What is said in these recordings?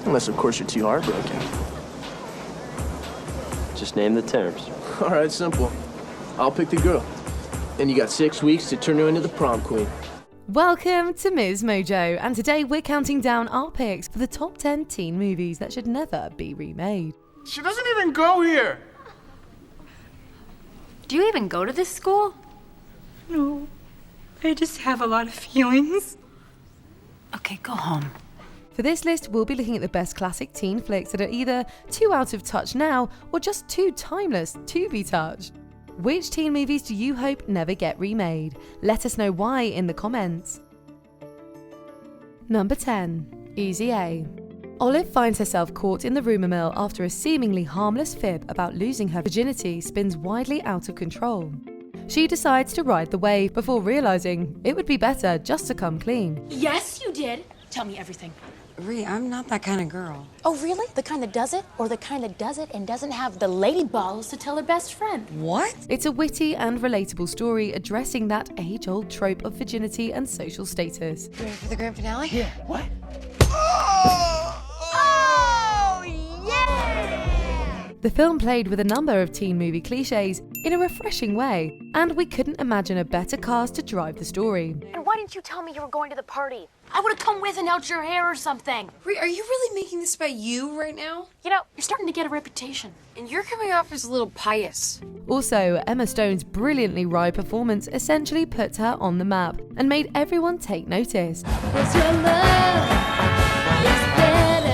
Unless, of course, you're too heartbroken. Just name the terms. All right, simple. I'll pick the girl. And you got 6 weeks to turn her into the prom queen. Welcome to MsMojo, and today we're counting down our picks for the top 10 teen movies that should never be remade. She doesn't even go here. Do you even go to this school? No, I just have a lot of feelings. Okay, go home. For this list, we'll be looking at the best classic teen flicks that are either too out of touch now or just too timeless to be touched. Which teen movies do you hope never get remade? Let us know why in the comments. Number 10. Easy A. Olive finds herself caught in the rumour mill after a seemingly harmless fib about losing her virginity spins widely out of control. She decides to ride the wave before realising it would be better just to come clean. Yes, you did. Tell me everything. Ree, I'm not that kind of girl. Oh, really? The kind that does it? Or the kind that does it and doesn't have the lady balls to tell her best friend? What? It's a witty and relatable story addressing that age-old trope of virginity and social status. You ready for the grand finale? Yeah, what? The film played with a number of teen movie cliches in a refreshing way, and we couldn't imagine a better cast to drive the story. And why didn't you tell me you were going to the party? I would have come with and held your hair or something. Ree, are you really making this about you right now? You know, you're starting to get a reputation. And you're coming off as a little pious. Also, Emma Stone's brilliantly wry performance essentially put her on the map and made everyone take notice. It's your love. It's better.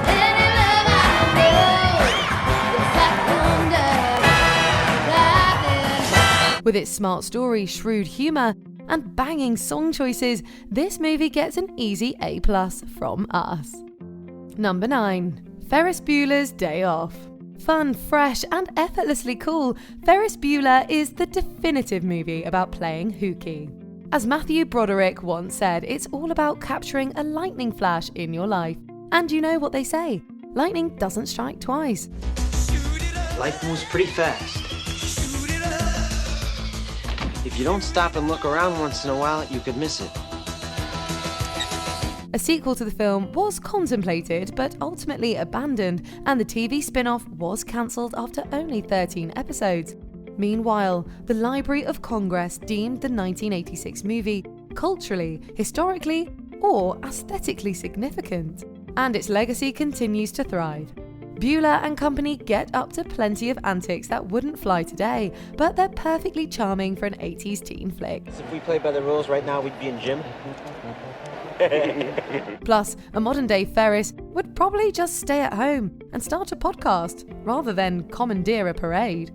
Any love I know. It's like thunder. With its smart story, shrewd humour, and banging song choices, this movie gets an easy A+ from us. Number 9. Ferris Bueller's Day Off. Fun, fresh, and effortlessly cool, Ferris Bueller is the definitive movie about playing hooky. As Matthew Broderick once said, it's all about capturing a lightning flash in your life. And you know what they say, lightning doesn't strike twice. Life moves pretty fast. If you don't stop and look around once in a while, you could miss it. A sequel to the film was contemplated but ultimately abandoned, and the TV spin-off was cancelled after only 13 episodes. Meanwhile, the Library of Congress deemed the 1986 movie culturally, historically, or aesthetically significant, and its legacy continues to thrive. Bueller and company get up to plenty of antics that wouldn't fly today, but they're perfectly charming for an 80s teen flick. If we played by the rules right now, we'd be in gym. Plus, a modern-day Ferris would probably just stay at home and start a podcast rather than commandeer a parade.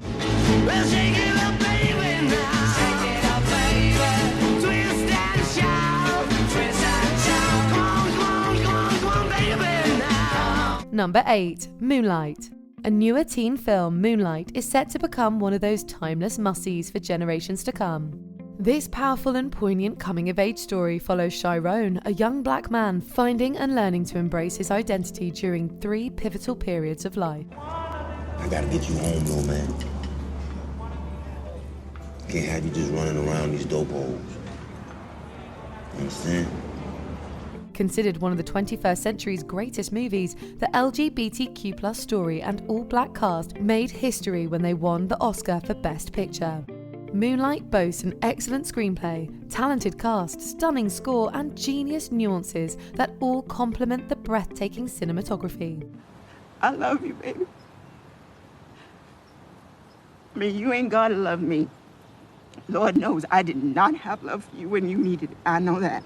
Well, shake it up, baby, now. Shake it up, baby. Twist and shout. Twist and shout. Come on, come on, baby, now. Number 8. Moonlight. A newer teen film, Moonlight, is set to become one of those timeless mussies for generations to come. This powerful and poignant coming-of-age story follows Chiron, a young black man finding and learning to embrace his identity during 3 pivotal periods of life. I gotta get you home, though, man. Can't have you just running around these dope holes. Understand? Considered one of the 21st century's greatest movies, the LGBTQ+ story and all-black cast made history when they won the Oscar for Best Picture. Moonlight boasts an excellent screenplay, talented cast, stunning score, and genius nuances that all complement the breathtaking cinematography. I love you, baby. I mean, you ain't gotta love me. Lord knows I did not have love for you when you needed it. I know that.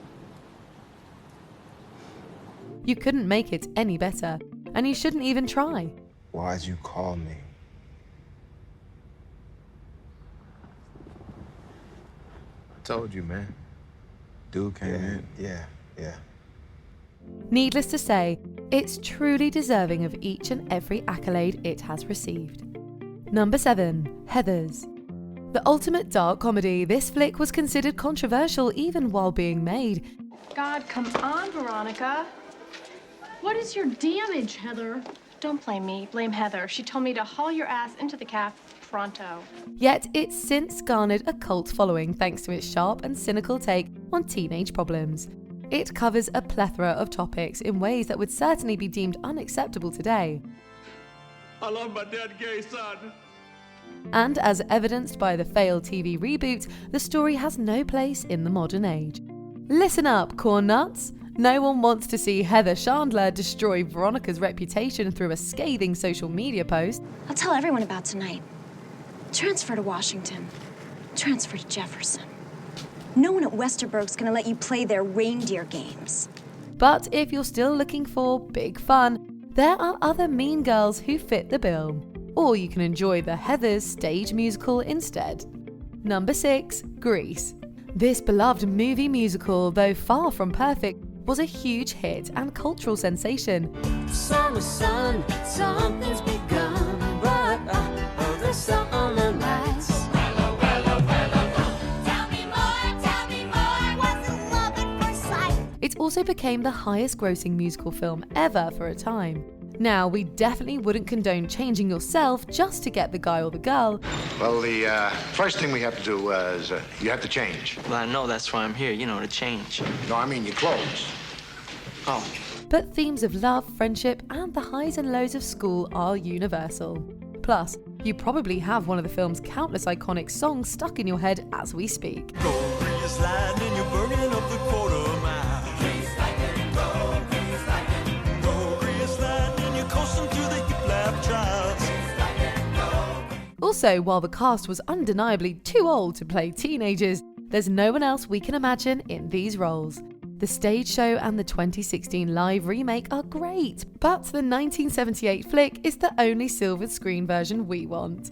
You couldn't make it any better, and you shouldn't even try. Why'd you call me? Told you, man. Dude came in. Yeah. Needless to say, it's truly deserving of each and every accolade it has received. Number 7. Heathers. The ultimate dark comedy, this flick was considered controversial even while being made. God, come on, Veronica. What is your damage, Heather? Don't blame me, blame Heather. She told me to haul your ass into the caf pronto. Yet it's since garnered a cult following thanks to its sharp and cynical take on teenage problems. It covers a plethora of topics in ways that would certainly be deemed unacceptable today. I love my dead gay son. And as evidenced by the failed TV reboot, the story has no place in the modern age. Listen up, corn nuts! No one wants to see Heather Chandler destroy Veronica's reputation through a scathing social media post. I'll tell everyone about tonight. Transfer to Washington. Transfer to Jefferson. No one at Westerberg's gonna let you play their reindeer games. But if you're still looking for big fun, there are other mean girls who fit the bill. Or you can enjoy the Heathers stage musical instead. Number 6. Grease. This beloved movie musical, though far from perfect, was a huge hit and cultural sensation. Summer sun, something's begun, but the summer nights. It also became the highest grossing musical film ever for a time. Now, we definitely wouldn't condone changing yourself just to get the guy or the girl. Well, the first thing we have to do is you have to change. Well, I know that's why I'm here, to change. No, I mean your clothes. Oh. But themes of love, friendship, and the highs and lows of school are universal. Plus, you probably have one of the film's countless iconic songs stuck in your head as we speak. Also, while the cast was undeniably too old to play teenagers, there's no one else we can imagine in these roles. The stage show and the 2016 live remake are great, but the 1978 flick is the only silver screen version we want.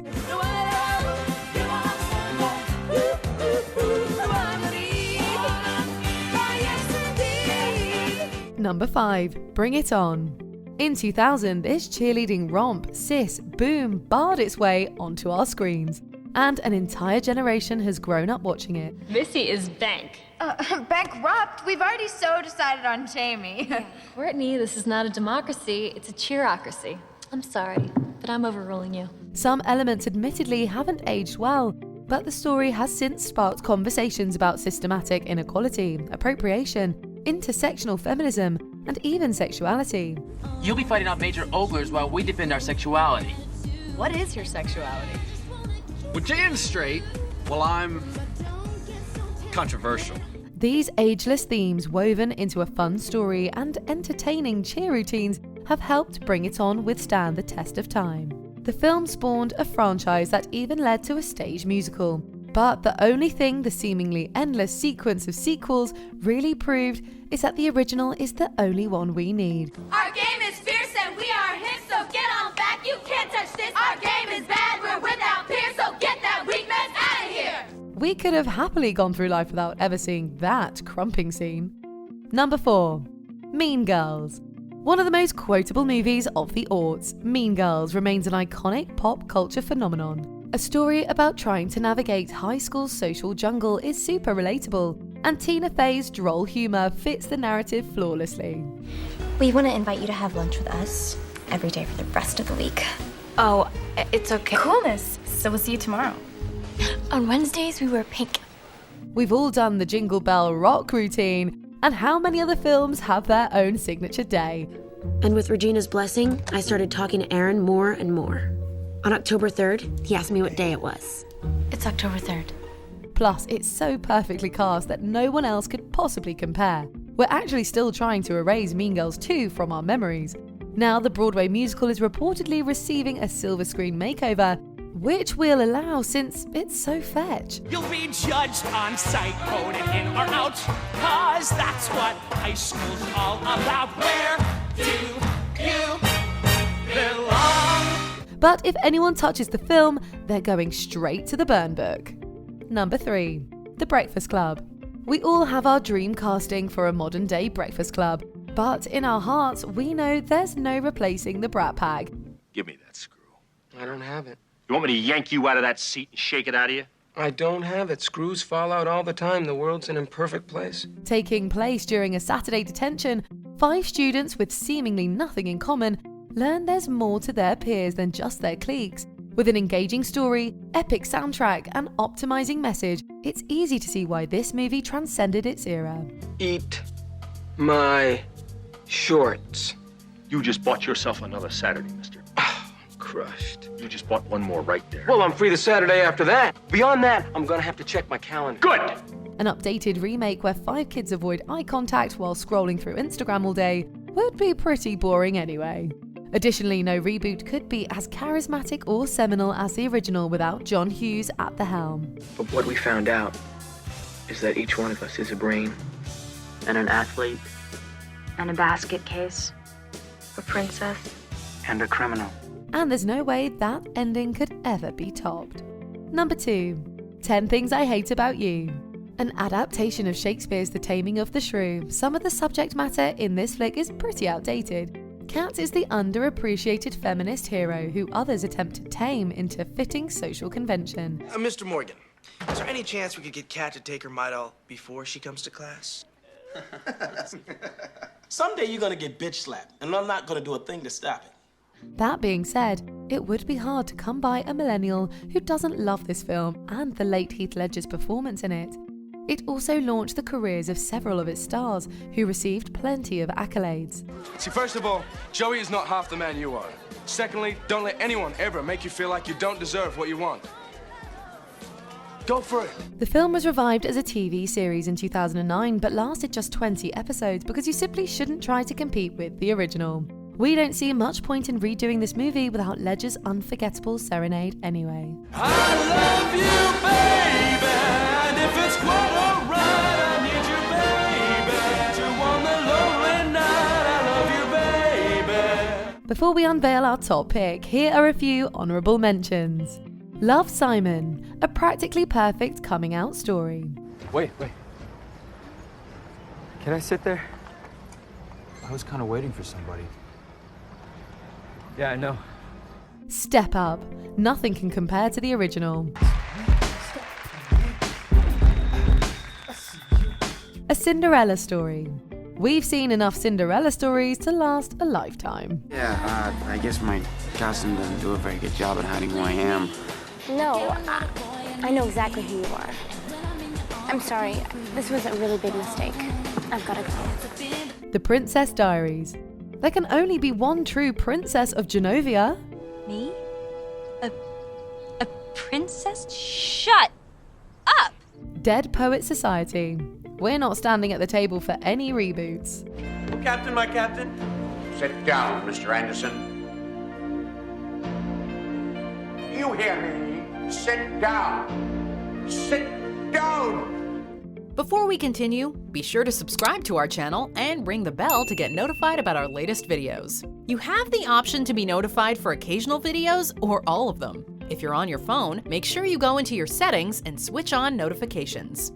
Number 5. Bring It On. In 2000, this cheerleading romp, sis, boom, barred its way onto our screens. And an entire generation has grown up watching it. Missy is bank. Bankrupt? We've already so decided on Jamie. Courtney, this is not a democracy, it's a cheerocracy. I'm sorry, but I'm overruling you. Some elements admittedly haven't aged well, but the story has since sparked conversations about systematic inequality, appropriation, intersectional feminism, and even sexuality. You'll be fighting off major oglers while we defend our sexuality. What is your sexuality? With Jan straight, well, I'm controversial. These ageless themes woven into a fun story and entertaining cheer routines have helped Bring It On withstand the test of time. The film spawned a franchise that even led to a stage musical. But the only thing the seemingly endless sequence of sequels really proved is that the original is the only one we need. Our game is fierce and we are hip, so get on back. You can't touch this. Our game is bad. We're without peers, so get that weakness out of here. We could have happily gone through life without ever seeing that crumping scene. Number 4. Mean Girls. One of the most quotable movies of the aughts, Mean Girls remains an iconic pop culture phenomenon. A story about trying to navigate high school's social jungle is super relatable, and Tina Fey's droll humour fits the narrative flawlessly. We want to invite you to have lunch with us every day for the rest of the week. Oh, it's okay. Coolness. So we'll see you tomorrow. On Wednesdays, we wear pink. We've all done the Jingle Bell rock routine, and how many other films have their own signature day? And with Regina's blessing, I started talking to Aaron more and more. On October 3rd, he asked me what day it was. It's October 3rd. Plus, it's so perfectly cast that no one else could possibly compare. We're actually still trying to erase Mean Girls 2 from our memories. Now the Broadway musical is reportedly receiving a silver screen makeover, which we'll allow since it's so fetch. You'll be judged on sight, voted in or out, cause that's what high school's all about. Where do you belong? But if anyone touches the film, they're going straight to the burn book. Number 3. The Breakfast Club. We all have our dream casting for a modern day Breakfast Club, but in our hearts, we know there's no replacing the Brat Pack. Give me that screw. I don't have it. You want me to yank you out of that seat and shake it out of you? I don't have it. Screws fall out all the time. The world's an imperfect place. Taking place during a Saturday detention, 5 students with seemingly nothing in common learn there's more to their peers than just their cliques. With an engaging story, epic soundtrack, and optimizing message, it's easy to see why this movie transcended its era. Eat, My shorts. You just bought yourself another Saturday, mister. Crushed. You just bought one more right there. Well, I'm free the Saturday after that. Beyond that, I'm gonna have to check my calendar. Good! An updated remake where 5 kids avoid eye contact while scrolling through Instagram all day would be pretty boring anyway. Additionally, no reboot could be as charismatic or seminal as the original without John Hughes at the helm. But what we found out is that each one of us is a brain and an athlete And a basket case. A princess. and a criminal. And there's no way that ending could ever be topped. Number 2. 10 Things I Hate About You. An adaptation of Shakespeare's The Taming of the Shrew, some of the subject matter in this flick is pretty outdated. Kat is the underappreciated feminist hero who others attempt to tame into fitting social convention. Mr. Morgan, is there any chance we could get Kat to take her Midol before she comes to class? Someday you're gonna get bitch slapped, and I'm not gonna do a thing to stop it. That being said, it would be hard to come by a millennial who doesn't love this film and the late Heath Ledger's performance in it. It also launched the careers of several of its stars, who received plenty of accolades. See, first of all, Joey is not half the man you are. Secondly, don't let anyone ever make you feel like you don't deserve what you want. Go for it. The film was revived as a TV series in 2009, but lasted just 20 episodes because you simply shouldn't try to compete with the original. We don't see much point in redoing this movie without Ledger's unforgettable serenade anyway. I love you, baby, and if it's quite alright, I need you, baby, to warm the lonely night. I love you, baby. Before we unveil our top pick, here are a few honourable mentions. Love, Simon, a practically perfect coming out story. Wait. Can I sit there? I was kind of waiting for somebody. Yeah, I know. Step Up, nothing can compare to the original. A Cinderella Story. We've seen enough Cinderella stories to last a lifetime. Yeah, I guess my costume doesn't do a very good job at hiding who I am. No, I know exactly who you are. I'm sorry. This was a really big mistake. I've got to go. The Princess Diaries. There can only be one true Princess of Genovia. Me? A princess? Shut up! Dead Poet Society. We're not standing at the table for any reboots. Captain, my captain. Sit down, Mr. Anderson. You hear me? Sit down. Sit down! Before we continue, be sure to subscribe to our channel and ring the bell to get notified about our latest videos. You have the option to be notified for occasional videos or all of them. If you're on your phone, make sure you go into your settings and switch on notifications.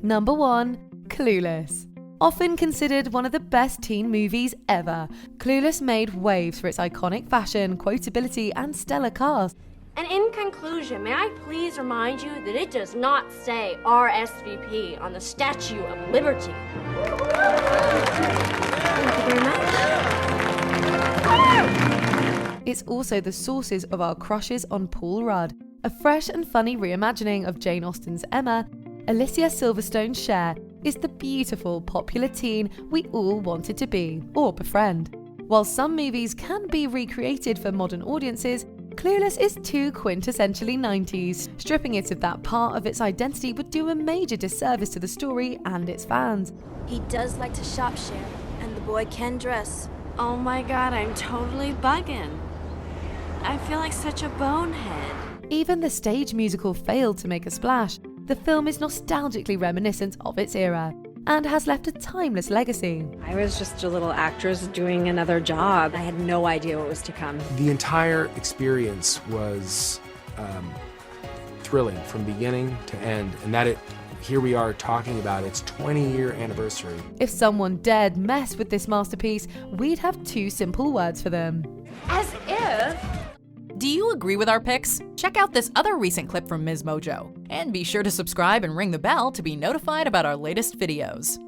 Number 1. Clueless. Often considered one of the best teen movies ever, Clueless made waves for its iconic fashion, quotability, and stellar cast. And in conclusion, may I please remind you that it does not say RSVP on the Statue of Liberty. Thank you very much. It's also the sources of our crushes on Paul Rudd, a fresh and funny reimagining of Jane Austen's Emma. Alicia Silverstone's Cher is the beautiful, popular teen we all wanted to be or befriend. While some movies can be recreated for modern audiences, Clueless is too quintessentially 90s. Stripping it of that part of its identity would do a major disservice to the story and its fans. He does like to shop share, and the boy can dress. Oh my god, I'm totally bugging. I feel like such a bonehead. Even the stage musical failed to make a splash. The film is nostalgically reminiscent of its era and has left a timeless legacy. I was just a little actress doing another job. I had no idea what was to come. The entire experience was thrilling from beginning to end, and here we are talking about its 20-year anniversary. If someone dared mess with this masterpiece, we'd have 2 simple words for them. As if... Do you agree with our picks? Check out this other recent clip from MsMojo. And be sure to subscribe and ring the bell to be notified about our latest videos.